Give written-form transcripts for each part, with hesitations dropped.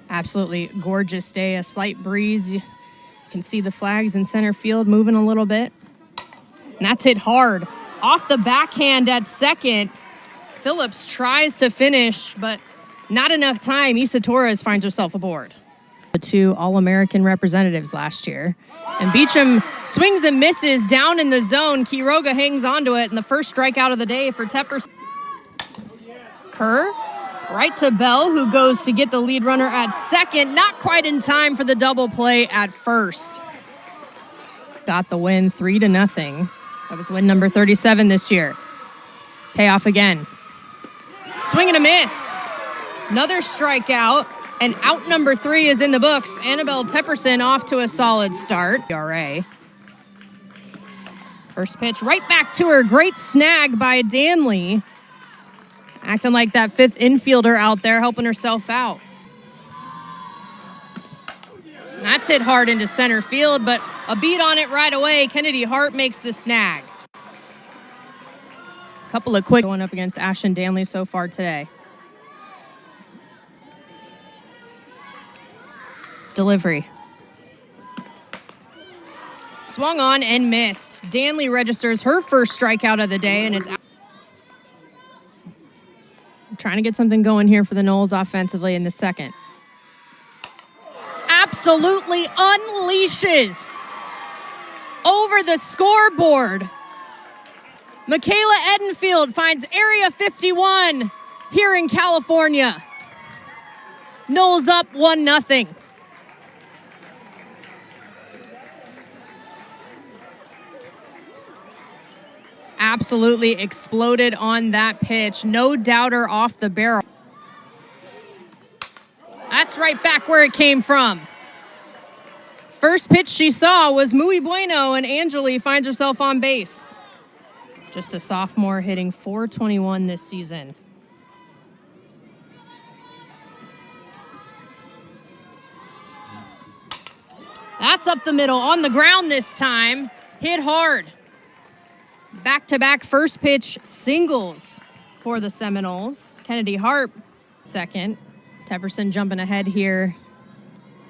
Absolutely gorgeous day, a slight breeze. You can see the flags in center field moving a little bit. And that's hit hard. Off the backhand at second. Phillips tries to finish, but not enough time. Isa Torres finds herself aboard. The two All-American representatives last year. And Beecham swings and misses down in the zone. Quiroga hangs onto it, and the first strikeout of the day for Tepperson. Kerr, right to Bell, who goes to get the lead runner at second. Not quite in time for the double play at first. Got the win 3-0. That was win number 37 this year. Payoff again. Swing and a miss. Another strikeout. And out number 3 is in the books. Annabelle Tepperson off to a solid start. ERA. First pitch right back to her. Great snag by Danley. Acting like that fifth infielder out there, helping herself out. And that's hit hard into center field, but a beat on it right away. Kennedy Hart makes the snag. Couple of quick going up against Ashton Danley so far today. Delivery. Swung on and missed. Danley registers her first strikeout of the day, and it's out. Trying to get something going here for the Noles offensively in the second. Absolutely unleashes over the scoreboard. Michaela Edenfield finds Area 51 here in California. Noles up 1-0. Absolutely exploded on that pitch. No doubter off the barrel. That's right back where it came from. First pitch she saw was Muy Bueno, and Angeli finds herself on base. Just a sophomore hitting .421 this season. That's up the middle, on the ground this time. Hit hard. Back-to-back first pitch singles for the Seminoles. Kennedy Hart, second. Tepperson jumping ahead here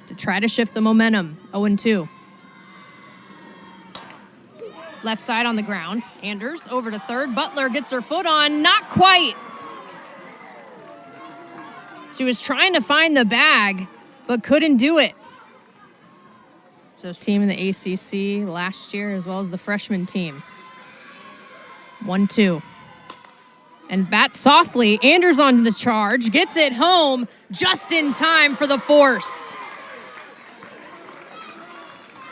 to try to shift the momentum. 0-2. Left side on the ground. Anders over to third. Butler gets her foot on. Not quite. She was trying to find the bag, but couldn't do it. So team in the ACC last year, as well as the freshman team. 1-2. And bat softly. Anders on the charge. Gets it home just in time for the force.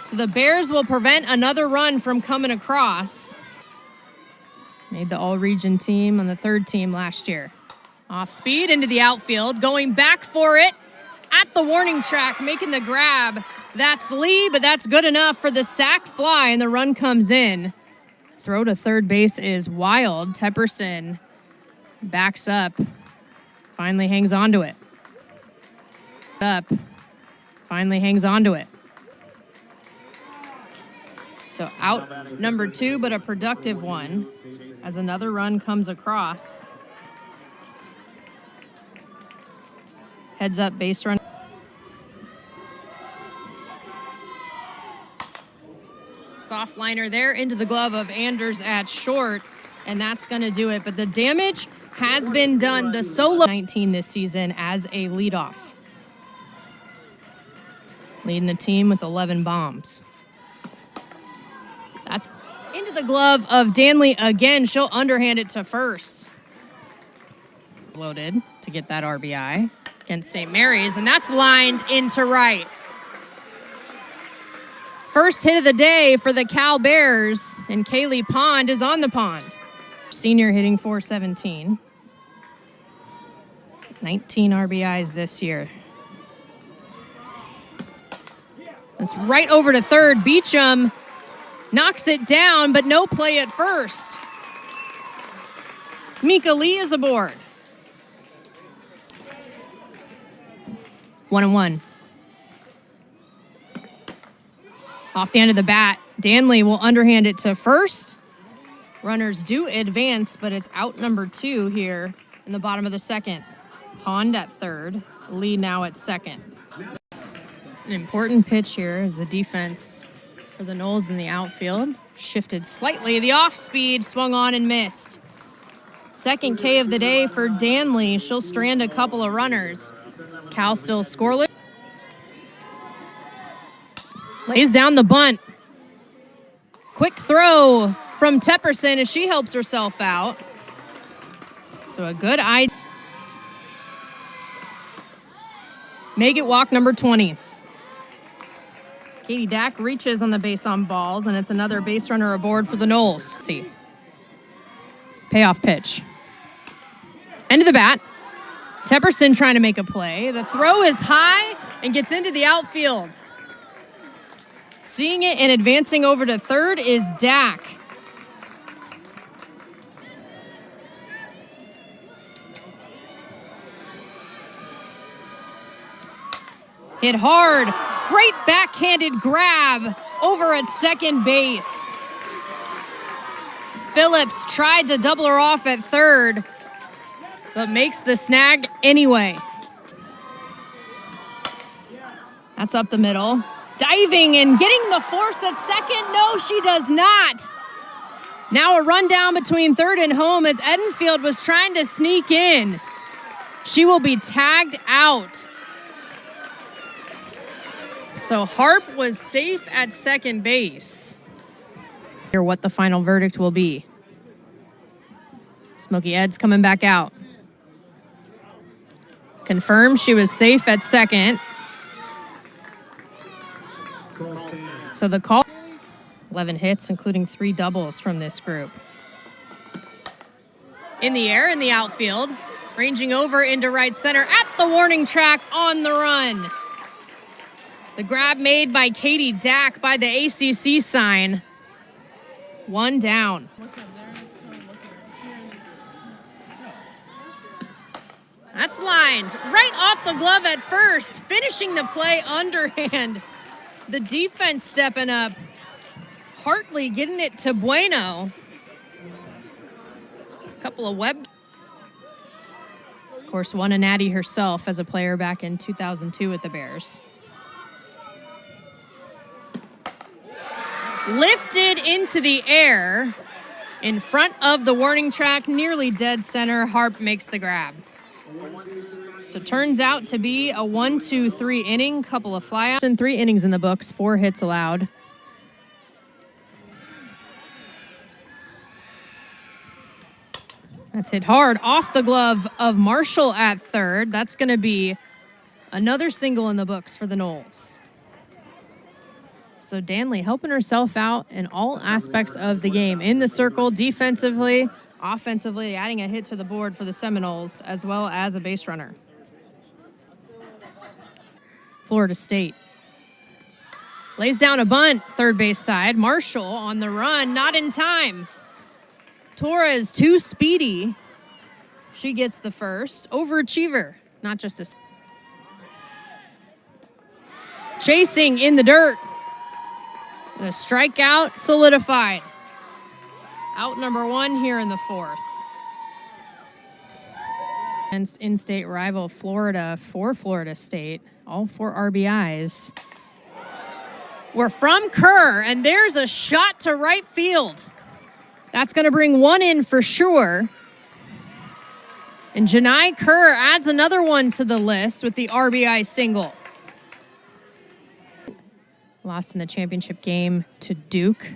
So the Bears will prevent another run from coming across. Made the all-region team on the third team last year. Off speed into the outfield. Going back for it at the warning track. Making the grab. That's Lee, but that's good enough for the sac fly, and the run comes in. Throw to third base is wild. Tepperson backs up. Finally hangs on to it. Finally hangs on to it. So out number 2, but a productive one as another run comes across. Heads up base run. Soft liner there into the glove of Anders at short, and that's going to do it. But the damage has been done. The solo 19 this season as a leadoff. Leading the team with 11 bombs. That's into the glove of Danley again. She'll underhand it to first. Loaded to get that RBI against St. Mary's, and that's lined into right. First hit of the day for the Cal Bears, and Kaylee Pond is on the pond. Senior hitting .417. 19 RBIs this year. That's right over to third. Beecham knocks it down, but no play at first. Mika Lee is aboard. 1-1. Off the end of the bat, Danley will underhand it to first. Runners do advance, but it's out number 2 here in the bottom of the second. Pond at third, Lee now at second. An important pitch here as the defense for the Noles in the outfield shifted slightly. The off speed swung on and missed. Second K of the day for Danley. She'll strand a couple of runners. Cal still scoreless. Lays down the bunt. Quick throw from Tepperson as she helps herself out. So a good idea. Make it walk number 20. Katie Dack reaches on the base on balls, and it's another base runner aboard for the Noles. See. Payoff pitch. End of the bat. Tepperson trying to make a play. The throw is high and gets into the outfield. Seeing it and advancing over to third is Dack. Hit hard. Great backhanded grab over at second base. Phillips tried to double her off at third, but makes the snag anyway. That's up the middle. Diving and getting the force at second. No, she does not. Now a rundown between third and home as Edenfield was trying to sneak in. She will be tagged out. So Harp was safe at second base. Hear what the final verdict will be. Smokey Ed's coming back out. Confirmed she was safe at second. So the call, 11 hits, including 3 doubles from this group. In the air, in the outfield, ranging over into right center at the warning track on the run. The grab made by Katie Dack by the ACC sign. 1 down. That's lined right off the glove at first, finishing the play underhand. The defense stepping up. Hartley getting it to Bueno. Couple of web. Of course, won a natty herself as a player back in 2002 with the Bears. Lifted into the air in front of the warning track, nearly dead center. Harp makes the grab. So turns out to be a 1-2-3 inning, couple of flyouts and 3 innings in the books, 4 hits allowed. That's hit hard off the glove of Marshall at third. That's going to be another single in the books for the Noles. So Danley helping herself out in all aspects of the game. In the circle, defensively, offensively, adding a hit to the board for the Seminoles, as well as a base runner. Florida State lays down a bunt, third base side. Marshall on the run, not in time. Torres too speedy. She gets the first. Overachiever, not just a... Chasing in the dirt. The strikeout solidified. Out number 1 here in the 4th. Against in-state rival Florida for Florida State. All 4 RBIs. We're from Kerr, and there's a shot to right field. That's going to bring 1 in for sure. And Janai Kerr adds another one to the list with the RBI single. Lost in the championship game to Duke.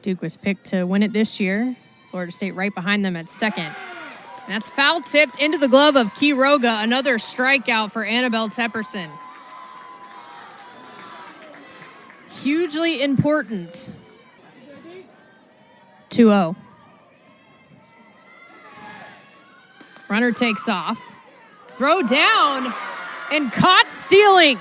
Duke was picked to win it this year. Florida State right behind them at second. That's foul tipped into the glove of Quiroga. Another strikeout for Annabelle Tepperson. Hugely important. 2-0. Runner takes off. Throw down and caught stealing.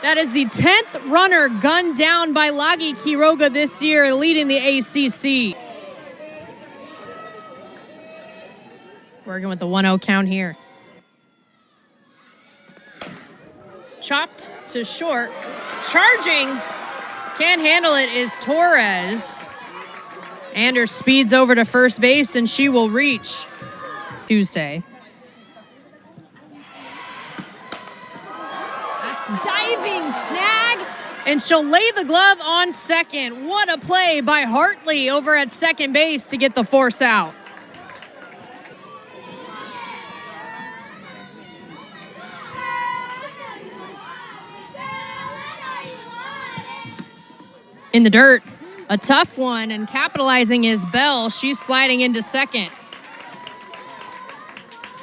That is the 10th runner gunned down by Lagi Quiroga this year, leading the ACC. Working with the 1-0 count here. Chopped to short. Charging. Can't handle it is Torres. Anders speeds over to first base, and she will reach Tuesday. diving snag, and she'll lay the glove on second. What a play by Hartley over at second base to get the force out. In the dirt, a tough one, and capitalizing is Bell. She's sliding into second.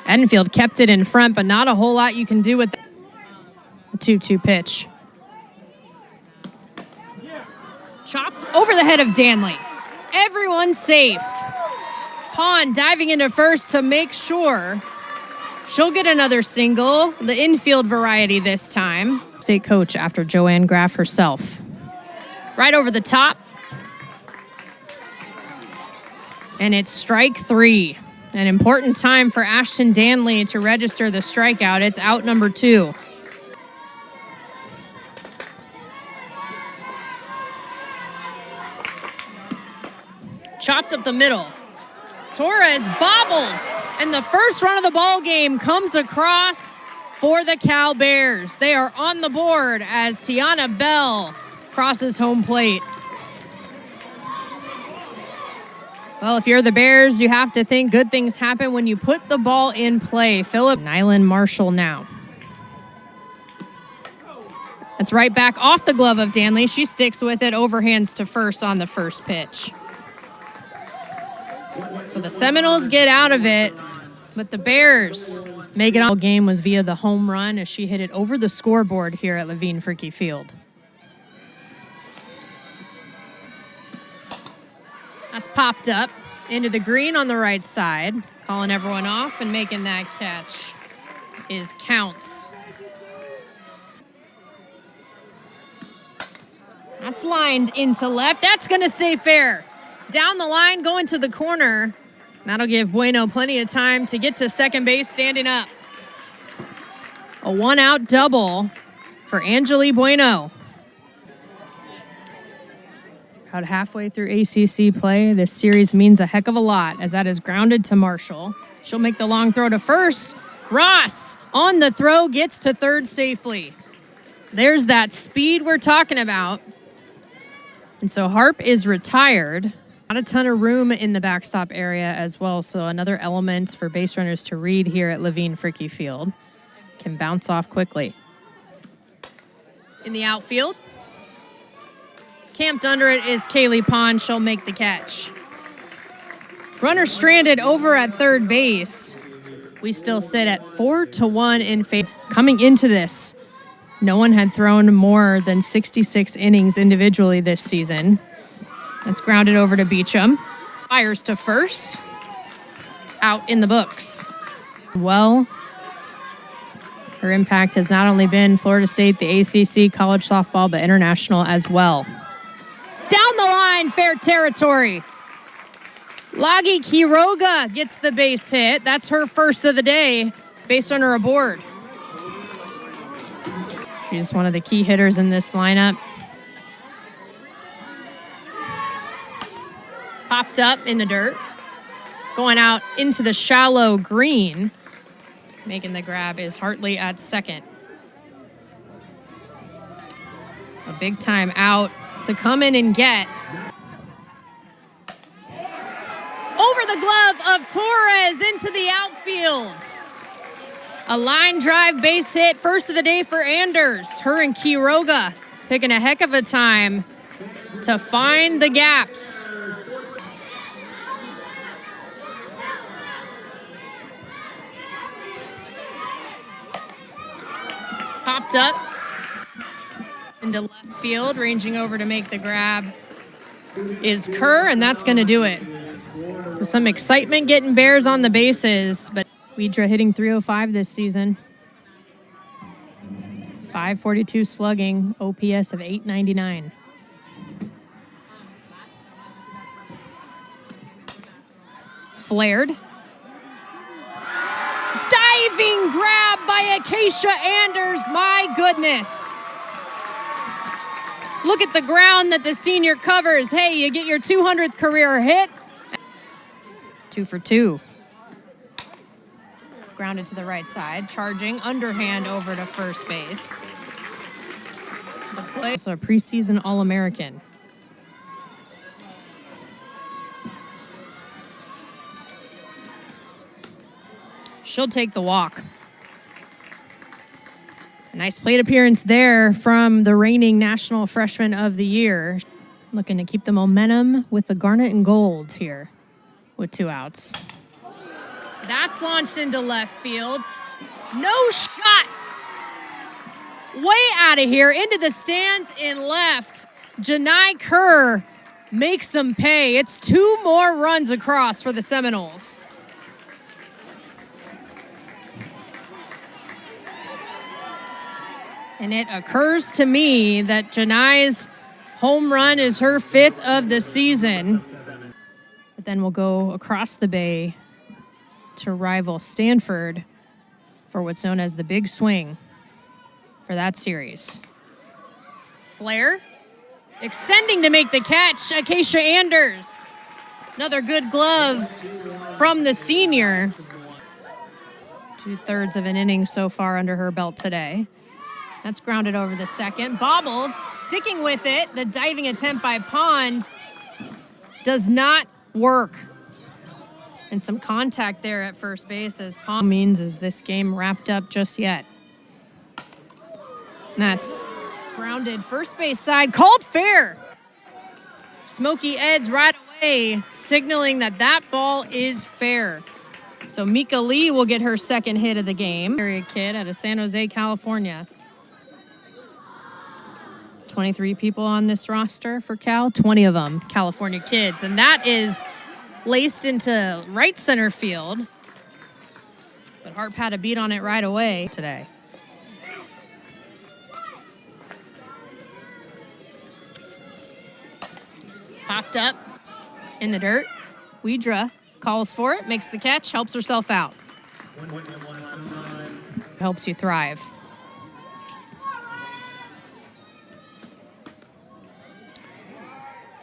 Edenfield kept it in front, but not a whole lot you can do with that. A 2-2 pitch. Chopped over the head of Danley. Everyone's safe. Pond diving into first to make sure she'll get another single, the infield variety this time. State coach after Joanne Graff herself. Right over the top. And it's strike 3. An important time for Ashton Danley to register the strikeout. It's out number 2. Chopped up the middle. Torres bobbled, and the first run of the ball game comes across for the Cal Bears. They are on the board as Tiana Bell crosses home plate. Well, if you're the Bears, you have to think good things happen when you put the ball in play. Philip Nyland Marshall now. That's right back off the glove of Danley. She sticks with it, overhands to first on the first pitch. So the Seminoles get out of it, but the Bears make it on. The game was via the home run as she hit it over the scoreboard here at Levine Fricke Field. That's popped up into the green on the right side. Calling everyone off and making that catch is Counts. That's lined into left. That's going to stay fair. Down the line, going to the corner. That'll give Bueno plenty of time to get to second base standing up. A one-out double for Angeli Bueno. About halfway through ACC play, this series means a heck of a lot as that is grounded to Marshall. She'll make the long throw to first. Ross on the throw gets to third safely. There's that speed we're talking about. And so Harp is retired. Not a ton of room in the backstop area as well, so another element for base runners to read here at Levine Fricke Field. Can bounce off quickly. In the outfield, camped under it is Kaylee Pond. She'll make the catch. Runner stranded over at third base. We still sit at 4-1 in favor. Coming into this, no one had thrown more than 66 innings individually this season. That's grounded over to Beecham. Fires to first. Out in the books. Well, her impact has not only been Florida State, the ACC, college softball, but international as well. Down the line, fair territory. Lagi Quiroga gets the base hit. That's her first of the day, based on her aboard. She's one of the key hitters in this lineup. Popped up in the dirt. Going out into the shallow green. Making the grab is Hartley at second. A big time out to come in and get. Over the glove of Torres into the outfield. A line drive base hit, first of the day for Anders. Her and Quiroga picking a heck of a time to find the gaps. Popped up into left field, ranging over to make the grab is Kerr, and that's going to do it. So some excitement getting Bears on the bases, but Weidra hitting .305 this season. .542 slugging, OPS of .899. Flared. Diving grab by Acacia Anders. My goodness. Look at the ground that the senior covers. Hey, you get your 200th career hit. 2 for 2. Grounded to the right side, charging underhand over to first base. Also a preseason All-American. She'll take the walk. A nice plate appearance there from the reigning National Freshman of the Year. Looking to keep the momentum with the garnet and gold here with 2 outs. That's launched into left field. No shot. Way out of here into the stands in left. Janai Kerr makes them pay. It's 2 more runs across for the Seminoles. And it occurs to me that Janai's home run is her 5th of the season. But then we'll go across the bay to rival Stanford for what's known as the big swing for that series. Flair extending to make the catch, Acacia Anders. Another good glove from the senior. 2/3 of an inning so far under her belt today. That's grounded over the second. Bobbled, sticking with it. The diving attempt by Pond does not work. And some contact there at first base as Pond means is this game wrapped up just yet. That's grounded first base side, called fair. Smokey Eds right away, signaling that that ball is fair. So Mika Lee will get her 2nd hit of the game. Area kid out of San Jose, California. 23 people on this roster for Cal, 20 of them California kids. And that is laced into right center field. But Harp had a beat on it right away today. Popped up in the dirt. Widra calls for it, makes the catch, helps herself out. Helps you thrive.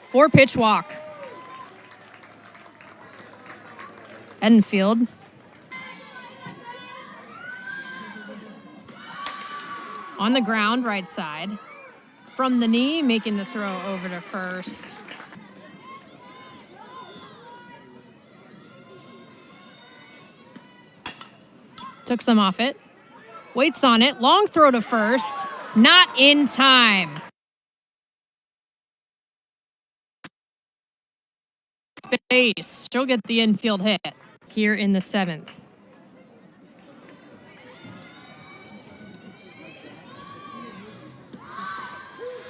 Four-pitch walk. Edenfield. On the ground, right side. From the knee, making the throw over to first. Took some off it. Waits on it. Long throw to first. Not in time. Base. She'll get the infield hit here in the 7th.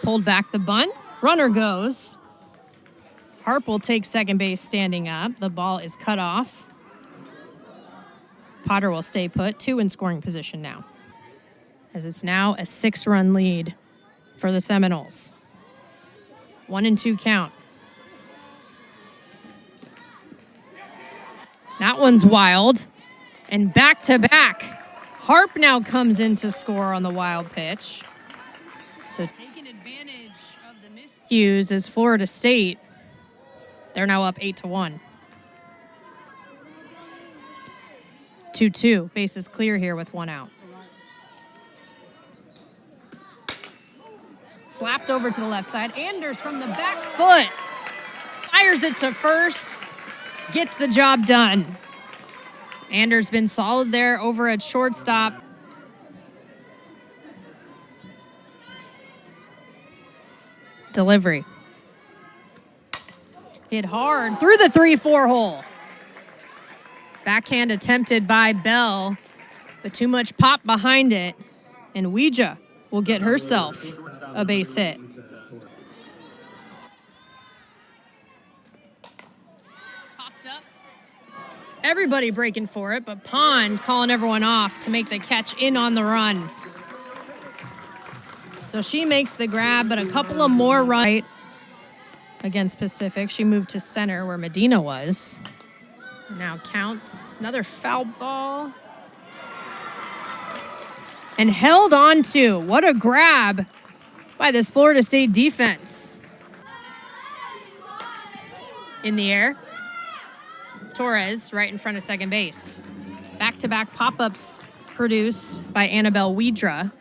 Pulled back the bunt. Runner goes. Harp will take second base standing up. The ball is cut off. Potter will stay put. 2 in scoring position now, as it's now a 6-run lead for the Seminoles. 1-2 count. That one's wild. And back to back. Harp now comes in to score on the wild pitch. So taking advantage of the miscues is Florida State. They're now up 8-1. 2-2. Bases clear here with 1 out. Slapped over to the left side. Anders from the back foot. Fires it to first. Gets the job done. Anders been solid there over at shortstop. Delivery. Hit hard through the 3-4 hole. Backhand attempted by Bell, but too much pop behind it. And Ouija will get herself a base hit. Popped up. Everybody breaking for it, but Pond calling everyone off to make the catch in on the run. So she makes the grab, but a couple of more right against Pacific. She moved to center where Medina was. Now counts another foul ball. And held on to. What a grab by this Florida State defense. In the air. Torres right in front of second base. Back-to-back pop-ups produced by Annabelle Widra.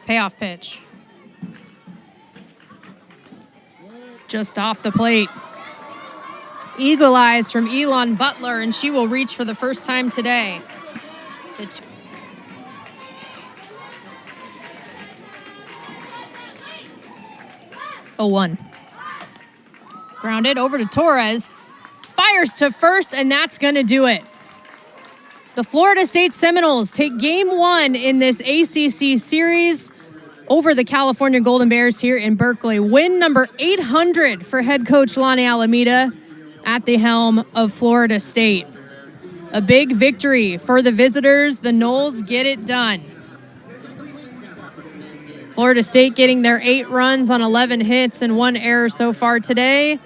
Payoff pitch. Just off the plate. Eagle eyes from Elon Butler, and she will reach for the first time today. The 0-1. Grounded over to Torres. Fires to first, and that's going to do it. The Florida State Seminoles take game 1 in this ACC series over the California Golden Bears here in Berkeley. Win number 800 for head coach Lonnie Alameda at the helm of Florida State. A big victory for the visitors. The Noles get it done. Florida State getting their 8 runs on 11 hits and 1 error so far today.